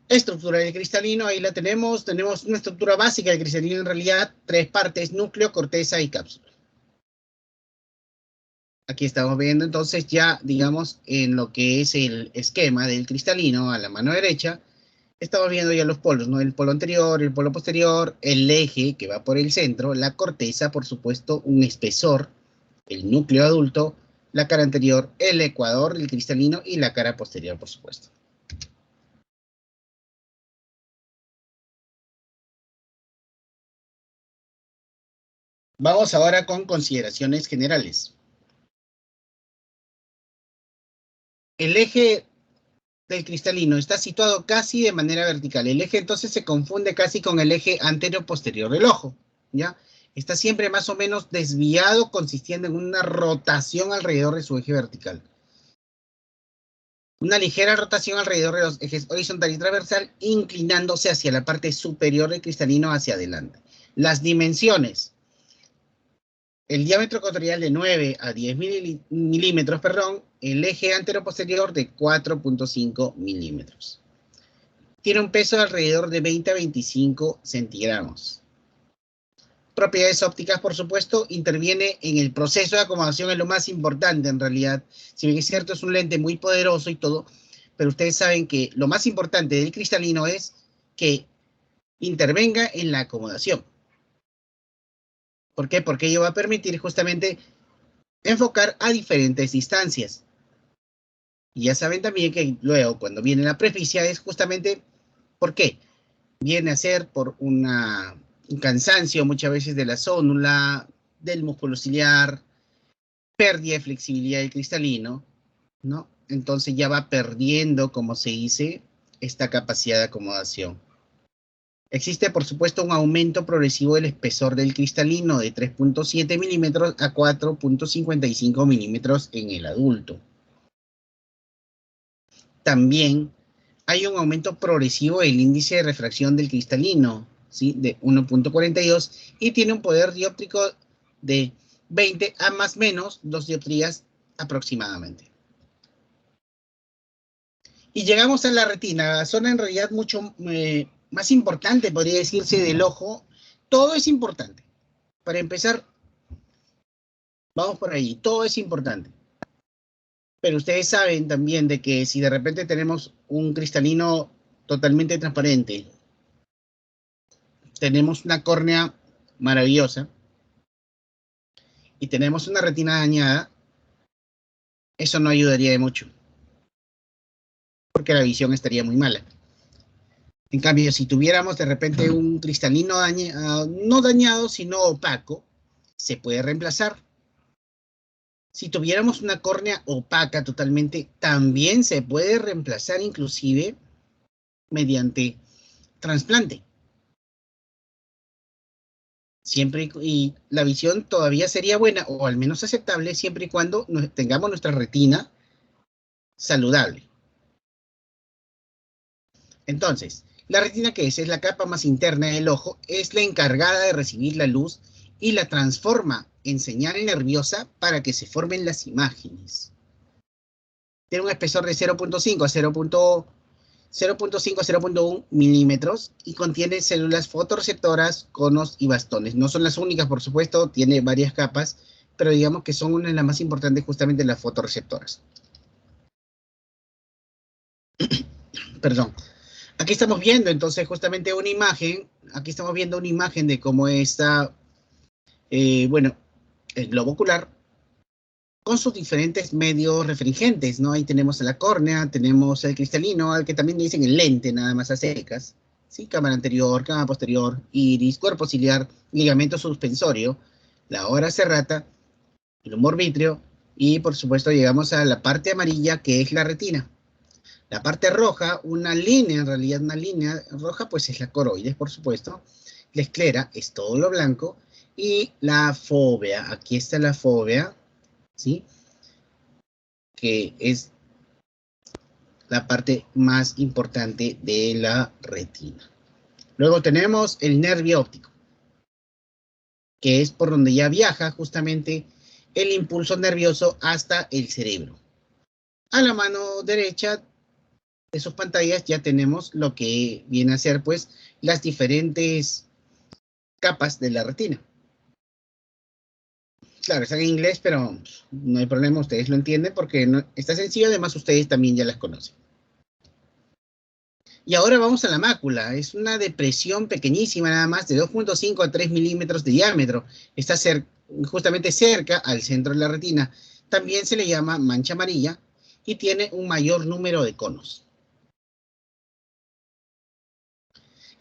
Estructura del cristalino, ahí la tenemos. Tenemos una estructura básica del cristalino, en realidad, 3 partes: núcleo, corteza y cápsula. Aquí estamos viendo entonces ya, digamos, en lo que es el esquema del cristalino a la mano derecha, estamos viendo ya los polos, ¿no? El polo anterior, el polo posterior, el eje que va por el centro, la corteza, por supuesto, un espesor, el núcleo adulto, la cara anterior, el ecuador del cristalino y la cara posterior, por supuesto. Vamos ahora con consideraciones generales. El eje del cristalino está situado casi de manera vertical. El eje entonces se confunde casi con el eje anterior-posterior del ojo, ¿ya? Está siempre más o menos desviado, consistiendo en una rotación alrededor de su eje vertical. Una ligera rotación alrededor de los ejes horizontal y transversal, inclinándose hacia la parte superior del cristalino hacia adelante. Las dimensiones. El diámetro ecuatorial de 9 a 10 milímetros, el eje antero-posterior de 4.5 milímetros. Tiene un peso de alrededor de 20 a 25 centigramos. Propiedades ópticas, por supuesto, interviene en el proceso de acomodación, es lo más importante en realidad. Si bien es cierto, es un lente muy poderoso y todo, pero ustedes saben que lo más importante del cristalino es que intervenga en la acomodación. ¿Por qué? Porque ello va a permitir justamente enfocar a diferentes distancias. Y ya saben también que luego, cuando viene la presbicia, es justamente ¿por qué? Viene a ser por un cansancio muchas veces de la zónula, del músculo ciliar, pérdida de flexibilidad del cristalino, ¿no? Entonces ya va perdiendo, como se dice, esta capacidad de acomodación. Existe, por supuesto, un aumento progresivo del espesor del cristalino de 3.7 milímetros a 4.55 milímetros en el adulto. También hay un aumento progresivo del índice de refracción del cristalino, ¿sí? De 1.42 y tiene un poder dióptrico de 20 a más menos 2 dioptrías aproximadamente. Y llegamos a la retina, la zona en realidad mucho más importante, podría decirse, del ojo. Todo es importante. Para empezar, vamos por ahí, todo es importante. Pero ustedes saben también de que si de repente tenemos un cristalino totalmente transparente, tenemos una córnea maravillosa y tenemos una retina dañada, eso no ayudaría de mucho, porque la visión estaría muy mala. En cambio, si tuviéramos de repente un cristalino no dañado, sino opaco, se puede reemplazar. Si tuviéramos una córnea opaca totalmente, también se puede reemplazar, inclusive mediante trasplante. Siempre y la visión todavía sería buena, o al menos aceptable, siempre y cuando tengamos nuestra retina saludable. Entonces, la retina, ¿qué es? Es la capa más interna del ojo, es la encargada de recibir la luz y la transforma en señal nerviosa para que se formen las imágenes. Tiene un espesor de 0.5 a 0.1 milímetros y contiene células fotorreceptoras, conos y bastones. No son las únicas, por supuesto, tiene varias capas, pero digamos que son una de las más importantes, justamente las fotorreceptoras. Perdón. Aquí estamos viendo entonces justamente una imagen, aquí estamos viendo una imagen de cómo está, bueno, el globo ocular con sus diferentes medios refringentes, ¿no? Ahí tenemos a la córnea, tenemos el cristalino, al que también le dicen el lente, nada más a secas, ¿sí? Cámara anterior, cámara posterior, iris, cuerpo ciliar, ligamento suspensorio, la hora serrata, el humor vítreo, y por supuesto llegamos a la parte amarilla, que es la retina. La parte roja, una línea, en realidad una línea roja, pues es la coroides, por supuesto. La esclera es todo lo blanco. Y la fóvea, aquí está la fóvea, ¿sí? Que es la parte más importante de la retina. Luego tenemos el nervio óptico, que es por donde ya viaja justamente el impulso nervioso hasta el cerebro. A la mano derecha de sus pantallas ya tenemos lo que viene a ser pues las diferentes capas de la retina. Claro, está en inglés, pero no hay problema, ustedes lo entienden porque está sencillo, además ustedes también ya las conocen. Y ahora vamos a la mácula. Es una depresión pequeñísima, nada más de 2.5 a 3 milímetros de diámetro. Está justamente cerca al centro de la retina. También se le llama mancha amarilla y tiene un mayor número de conos.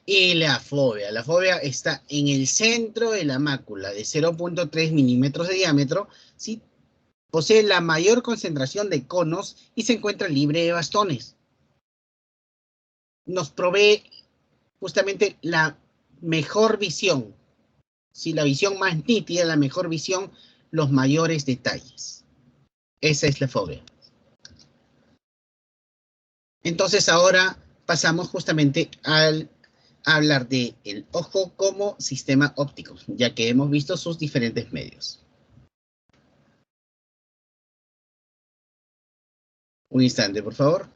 Y la fobia está en el centro de la mácula de 0.3 milímetros de diámetro, ¿sí? Posee la mayor concentración de conos y se encuentra libre de bastones. Nos provee justamente la mejor visión, si la visión más nítida, la mejor visión, los mayores detalles. Esa es la fobia. Entonces ahora pasamos justamente a hablar de el ojo como sistema óptico, ya que hemos visto sus diferentes medios. Un instante, por favor.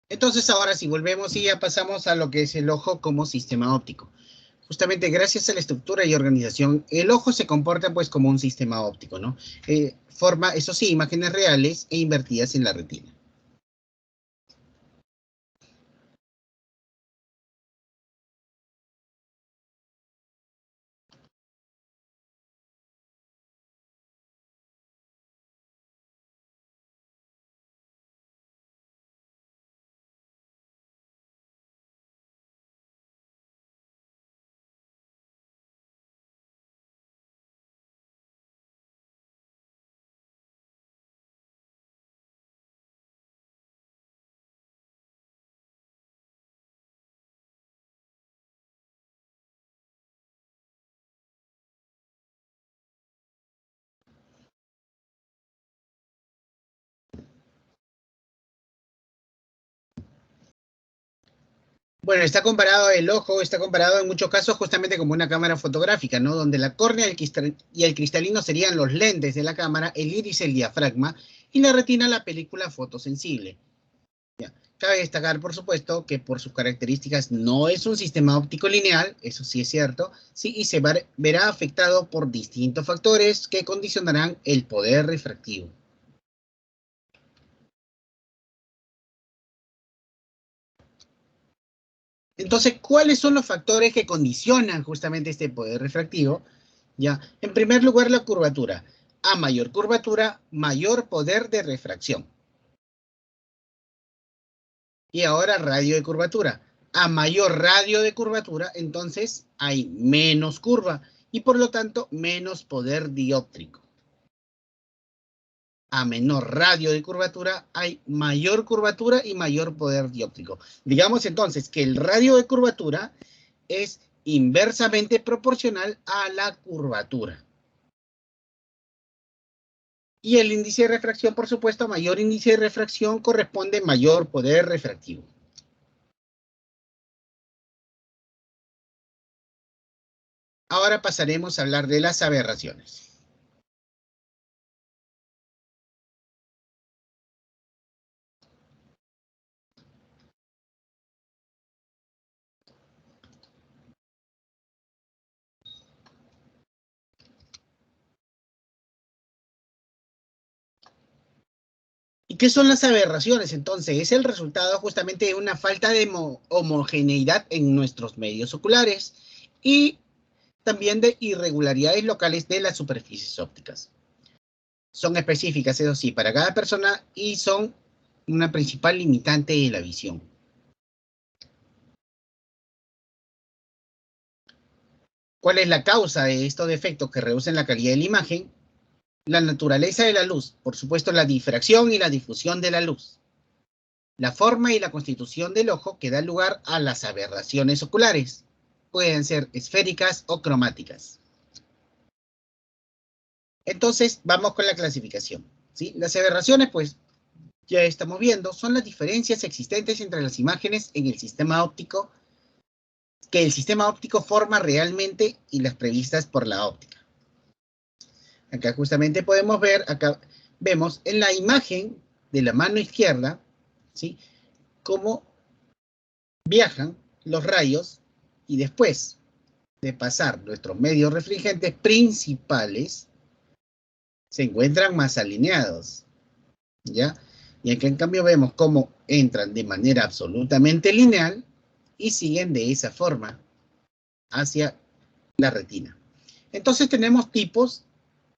Entonces ahora si volvemos y ya pasamos a lo que es el ojo como sistema óptico. Justamente gracias a la estructura y organización, el ojo se comporta pues como un sistema óptico, ¿no? Forma, eso sí, imágenes reales e invertidas en la retina. Bueno, el ojo está comparado en muchos casos justamente como una cámara fotográfica, ¿no? Donde la córnea y el cristalino serían los lentes de la cámara, el iris el diafragma y la retina la película fotosensible. Ya. Cabe destacar, por supuesto, que por sus características no es un sistema óptico lineal, eso sí es cierto, sí, y verá afectado por distintos factores que condicionarán el poder refractivo. Entonces, ¿cuáles son los factores que condicionan justamente este poder refractivo? Ya, en primer lugar, la curvatura. A mayor curvatura, mayor poder de refracción. Y ahora radio de curvatura. A mayor radio de curvatura, entonces hay menos curva y por lo tanto menos poder dióptrico. A menor radio de curvatura hay mayor curvatura y mayor poder dióptrico. Digamos entonces que el radio de curvatura es inversamente proporcional a la curvatura. Y el índice de refracción, por supuesto, a mayor índice de refracción corresponde mayor poder refractivo. Ahora pasaremos a hablar de las aberraciones. qué son las aberraciones? Entonces, es el resultado justamente de una falta de homogeneidad en nuestros medios oculares y también de irregularidades locales de las superficies ópticas. Son específicas, eso sí, para cada persona y son una principal limitante de la visión. ¿Cuál es la causa de estos defectos que reducen la calidad de la imagen? La naturaleza de la luz, por supuesto, la difracción y la difusión de la luz. La forma y la constitución del ojo que da lugar a las aberraciones oculares. Pueden ser esféricas o cromáticas. Entonces, vamos con la clasificación, ¿sí? Las aberraciones, pues, ya estamos viendo, son las diferencias existentes entre las imágenes en el sistema óptico, que el sistema óptico forma realmente y las previstas por la óptica. Acá justamente podemos ver, acá vemos en la imagen de la mano izquierda, ¿sí?, cómo viajan los rayos y después de pasar nuestros medios refringentes principales, se encuentran más alineados, ¿ya? Y aquí en cambio vemos cómo entran de manera absolutamente lineal y siguen de esa forma hacia la retina. Entonces tenemos tipos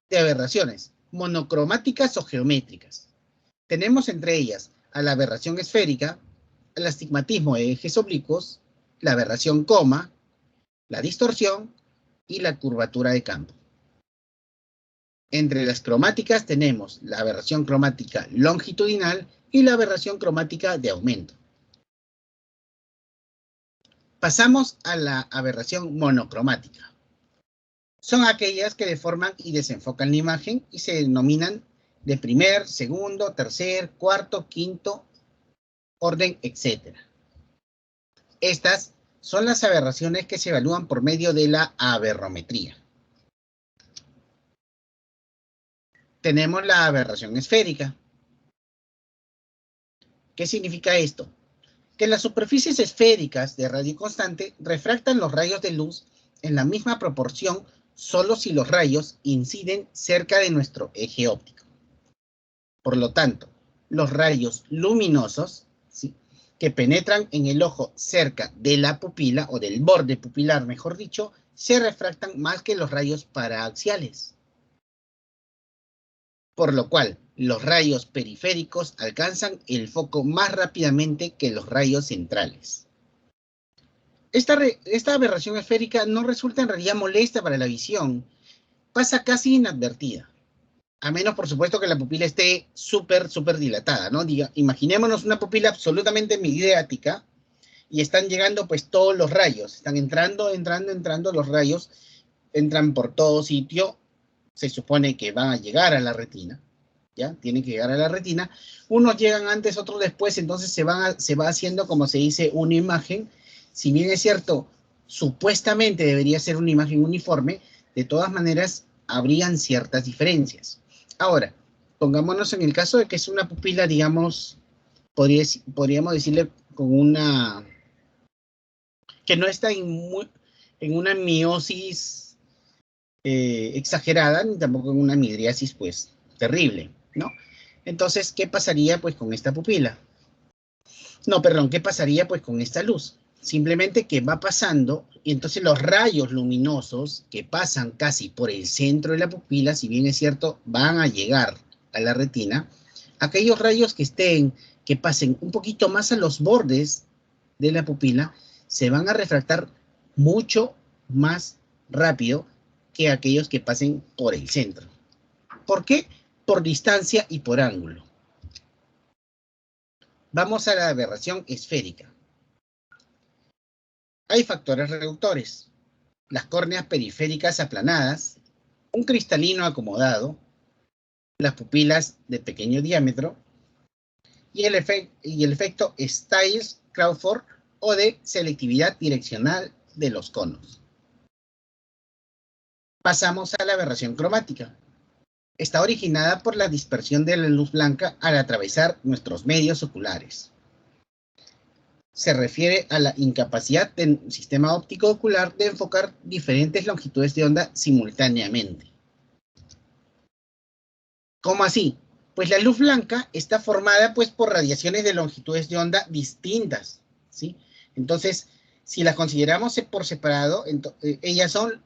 de aberraciones, monocromáticas o geométricas. Tenemos entre ellas a la aberración esférica, el astigmatismo de ejes oblicuos, la aberración coma, la distorsión y la curvatura de campo. Entre las cromáticas tenemos la aberración cromática longitudinal y la aberración cromática de aumento. Pasamos a la aberración monocromática. Son aquellas que deforman y desenfocan la imagen y se denominan de primer, segundo, tercer, cuarto, quinto orden, etc. Estas son las aberraciones que se evalúan por medio de la aberrometría. Tenemos la aberración esférica. ¿Qué significa esto? Que las superficies esféricas de radio constante refractan los rayos de luz en la misma proporción solo si los rayos inciden cerca de nuestro eje óptico. Por lo tanto, los rayos luminosos, ¿sí?, que penetran en el ojo cerca de la pupila o del borde pupilar, mejor dicho, se refractan más que los rayos paraaxiales. Por lo cual, los rayos periféricos alcanzan el foco más rápidamente que los rayos centrales. Esta aberración esférica no resulta en realidad molesta para la visión, pasa casi inadvertida. A menos, por supuesto, que la pupila esté súper dilatada, ¿no? Imaginémonos una pupila absolutamente midriática y están llegando pues todos los rayos, están entrando los rayos, entran por todo sitio, se supone que van a llegar a la retina, ¿ya? Tienen que llegar a la retina, unos llegan antes, otros después, entonces se va haciendo, como se dice, una imagen. Si bien es cierto, supuestamente debería ser una imagen uniforme, de todas maneras habrían ciertas diferencias. Ahora, pongámonos en el caso de que es una pupila, digamos, podríamos decirle con una, que no está en una miosis exagerada, ni tampoco en una midriasis, pues, terrible, ¿no? Entonces, ¿qué pasaría, pues, con esta pupila? No, perdón, ¿qué pasaría, pues, con esta luz? Simplemente que va pasando, y entonces los rayos luminosos que pasan casi por el centro de la pupila, si bien es cierto, van a llegar a la retina, aquellos rayos que pasen un poquito más a los bordes de la pupila, se van a refractar mucho más rápido que aquellos que pasen por el centro. ¿Por qué? Por distancia y por ángulo. Vamos a la aberración esférica. Hay factores reductores, las córneas periféricas aplanadas, un cristalino acomodado, las pupilas de pequeño diámetro y el efecto Stiles-Crawford o de selectividad direccional de los conos. Pasamos a la aberración cromática. Está originada por la dispersión de la luz blanca al atravesar nuestros medios oculares. Se refiere a la incapacidad del sistema óptico ocular de enfocar diferentes longitudes de onda simultáneamente. ¿Cómo así? Pues la luz blanca está formada pues por radiaciones de longitudes de onda distintas, ¿sí? Entonces, si las consideramos por separado, ellas son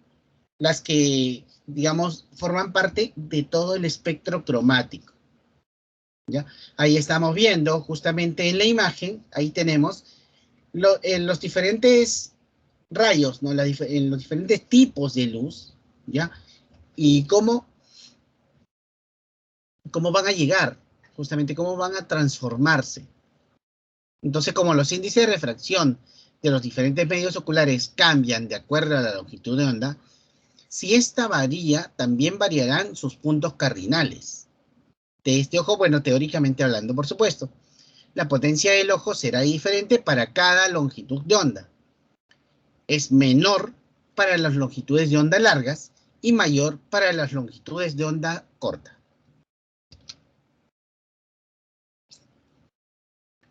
las que, digamos, forman parte de todo el espectro cromático, ¿ya? Ahí estamos viendo justamente en la imagen, ahí tenemos los diferentes rayos, ¿no? En los diferentes tipos de luz, ¿ya? Y cómo van a llegar, justamente cómo van a transformarse. Entonces, como los índices de refracción de los diferentes medios oculares cambian de acuerdo a la longitud de onda, si esta varía, también variarán sus puntos cardinales. De este ojo, bueno, teóricamente hablando, por supuesto, la potencia del ojo será diferente para cada longitud de onda. Es menor para las longitudes de onda largas y mayor para las longitudes de onda corta.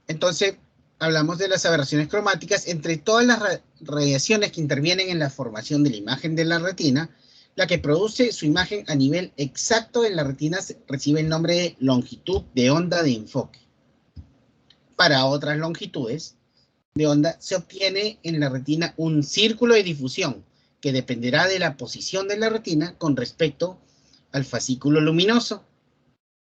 Entonces, hablamos de las aberraciones cromáticas. Entre todas las radiaciones que intervienen en la formación de la imagen de la retina, la que produce su imagen a nivel exacto en la retina recibe el nombre de longitud de onda de enfoque. Para otras longitudes de onda se obtiene en la retina un círculo de difusión que dependerá de la posición de la retina con respecto al fascículo luminoso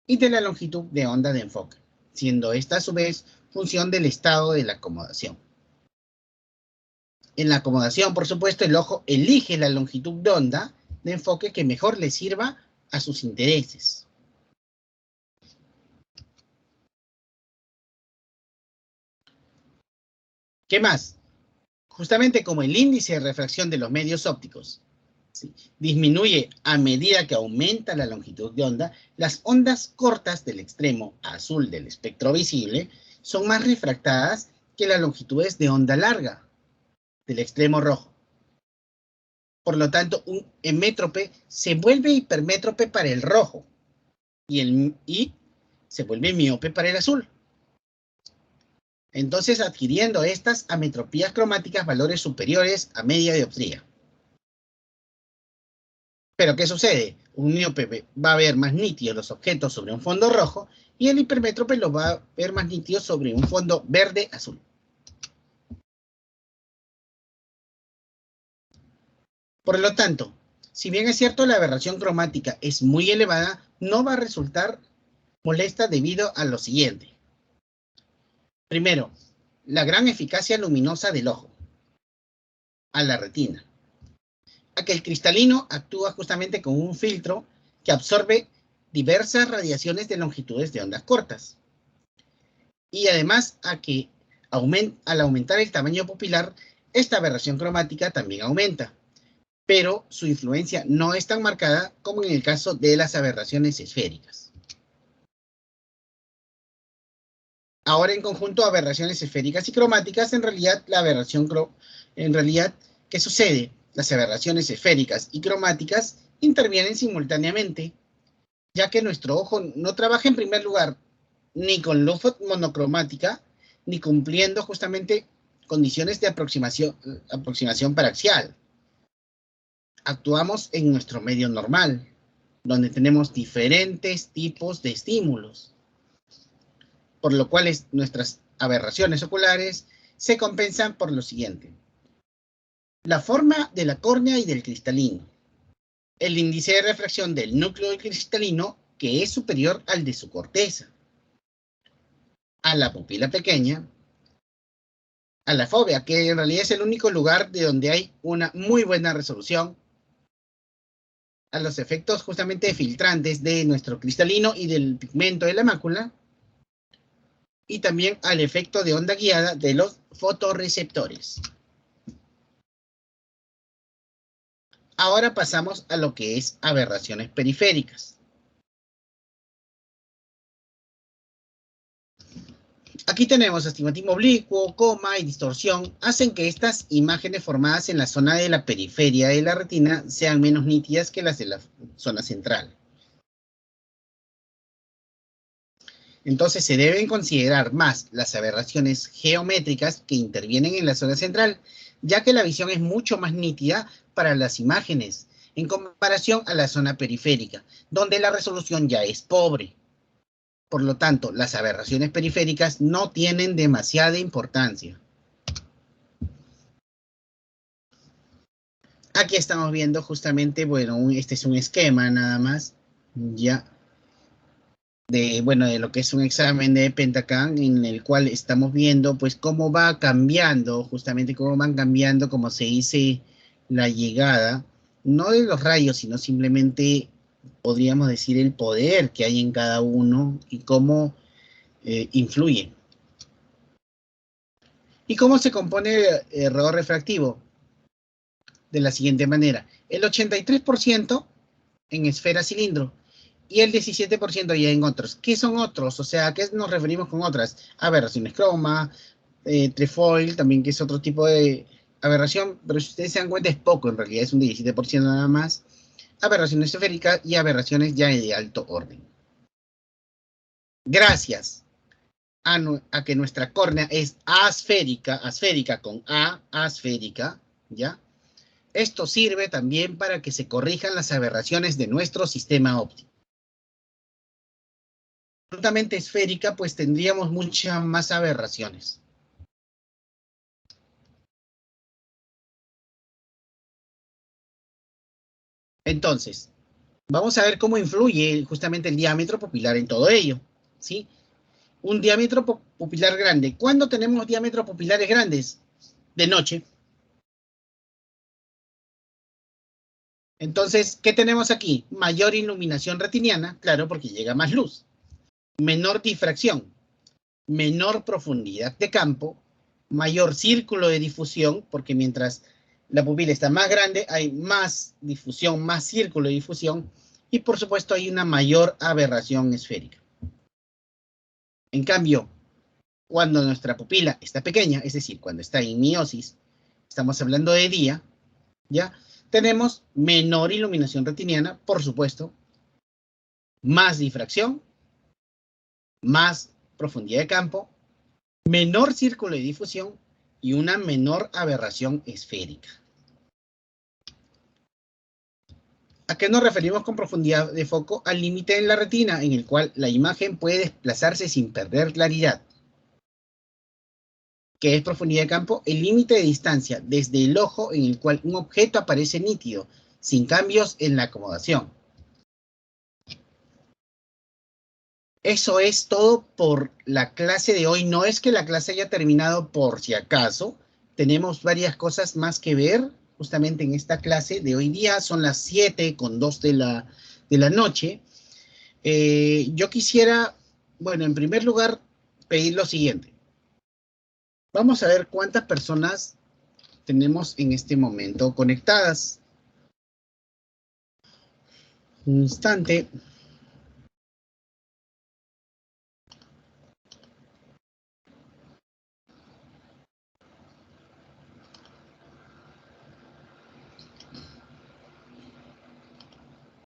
y de la longitud de onda de enfoque, siendo esta a su vez función del estado de la acomodación. En la acomodación, por supuesto, el ojo elige la longitud de onda de enfoque que mejor le sirva a sus intereses. ¿Qué más? Justamente como el índice de refracción de los medios ópticos, ¿sí?, disminuye a medida que aumenta la longitud de onda, las ondas cortas del extremo azul del espectro visible son más refractadas que las longitudes de onda larga del extremo rojo. Por lo tanto, un hemétrope se vuelve hipermétrope para el rojo y se vuelve miope para el azul. Entonces, adquiriendo estas ametropías cromáticas valores superiores a media dioptría. Pero, ¿qué sucede? Un miope va a ver más nítidos los objetos sobre un fondo rojo y el hipermétrope los va a ver más nítidos sobre un fondo verde-azul. Por lo tanto, si bien es cierto la aberración cromática es muy elevada, no va a resultar molesta debido a lo siguiente. Primero, la gran eficacia luminosa del ojo a la retina. A que el cristalino actúa justamente como un filtro que absorbe diversas radiaciones de longitudes de ondas cortas. Y además a que al aumentar el tamaño pupilar, esta aberración cromática también aumenta, pero su influencia no es tan marcada como en el caso de las aberraciones esféricas. Ahora, en conjunto, aberraciones esféricas y cromáticas, en realidad, ¿qué sucede? Las aberraciones esféricas y cromáticas intervienen simultáneamente, ya que nuestro ojo no trabaja en primer lugar ni con luz monocromática, ni cumpliendo justamente condiciones de aproximación paraxial. Actuamos en nuestro medio normal, donde tenemos diferentes tipos de estímulos, por lo cual nuestras aberraciones oculares se compensan por lo siguiente: la forma de la córnea y del cristalino, el índice de refracción del núcleo del cristalino, que es superior al de su corteza, a la pupila pequeña, a la fóvea, que en realidad es el único lugar de donde hay una muy buena resolución, a los efectos justamente filtrantes de nuestro cristalino y del pigmento de la mácula, y también al efecto de onda guiada de los fotorreceptores. Ahora pasamos a lo que es aberraciones periféricas. Aquí tenemos astigmatismo oblicuo, coma y distorsión, hacen que estas imágenes formadas en la zona de la periferia de la retina sean menos nítidas que las de la zona central. Entonces se deben considerar más las aberraciones geométricas que intervienen en la zona central, ya que la visión es mucho más nítida para las imágenes en comparación a la zona periférica, donde la resolución ya es pobre. Por lo tanto, las aberraciones periféricas no tienen demasiada importancia. Aquí estamos viendo justamente, bueno, este es un esquema nada más, ya, de lo que es un examen de Pentacam, en el cual estamos viendo, pues, cómo va cambiando, justamente cómo van cambiando, como se dice, la llegada, no de los rayos, sino simplemente, podríamos decir, el poder que hay en cada uno y cómo influye. ¿Y cómo se compone el error refractivo? De la siguiente manera: el 83% en esfera cilindro y el 17% ya en otros. ¿Qué son otros? O sea, ¿a qué nos referimos con otras? Aberraciones croma, trefoil, también, que es otro tipo de aberración, pero si ustedes se dan cuenta es poco, en realidad es un 17% nada más. Aberraciones esféricas y aberraciones ya de alto orden. Gracias a que nuestra córnea es asférica con A, asférica, ¿ya? Esto sirve también para que se corrijan las aberraciones de nuestro sistema óptico. Absolutamente esférica, pues tendríamos muchas más aberraciones. Entonces, vamos a ver cómo influye justamente el diámetro pupilar en todo ello, ¿sí? Un diámetro pupilar grande. ¿Cuándo tenemos diámetros pupilares grandes? De noche. Entonces, ¿qué tenemos aquí? Mayor iluminación retiniana, claro, porque llega más luz. Menor difracción, menor profundidad de campo, mayor círculo de difusión, porque mientras la pupila está más grande, hay más difusión, más círculo de difusión, y por supuesto hay una mayor aberración esférica. En cambio, cuando nuestra pupila está pequeña, es decir, cuando está en miosis, estamos hablando de día, ¿ya? Tenemos menor iluminación retiniana, por supuesto, más difracción, más profundidad de campo, menor círculo de difusión y una menor aberración esférica. ¿A qué nos referimos con profundidad de foco? Al límite en la retina, en el cual la imagen puede desplazarse sin perder claridad. ¿Qué es profundidad de campo? El límite de distancia desde el ojo en el cual un objeto aparece nítido, sin cambios en la acomodación. Eso es todo por la clase de hoy. No es que la clase haya terminado por si acaso. Tenemos varias cosas más que ver justamente en esta clase de hoy día. Son las 7:02 de la noche. Yo quisiera, bueno, en primer lugar, pedir lo siguiente. Vamos a ver cuántas personas tenemos en este momento conectadas. Un instante.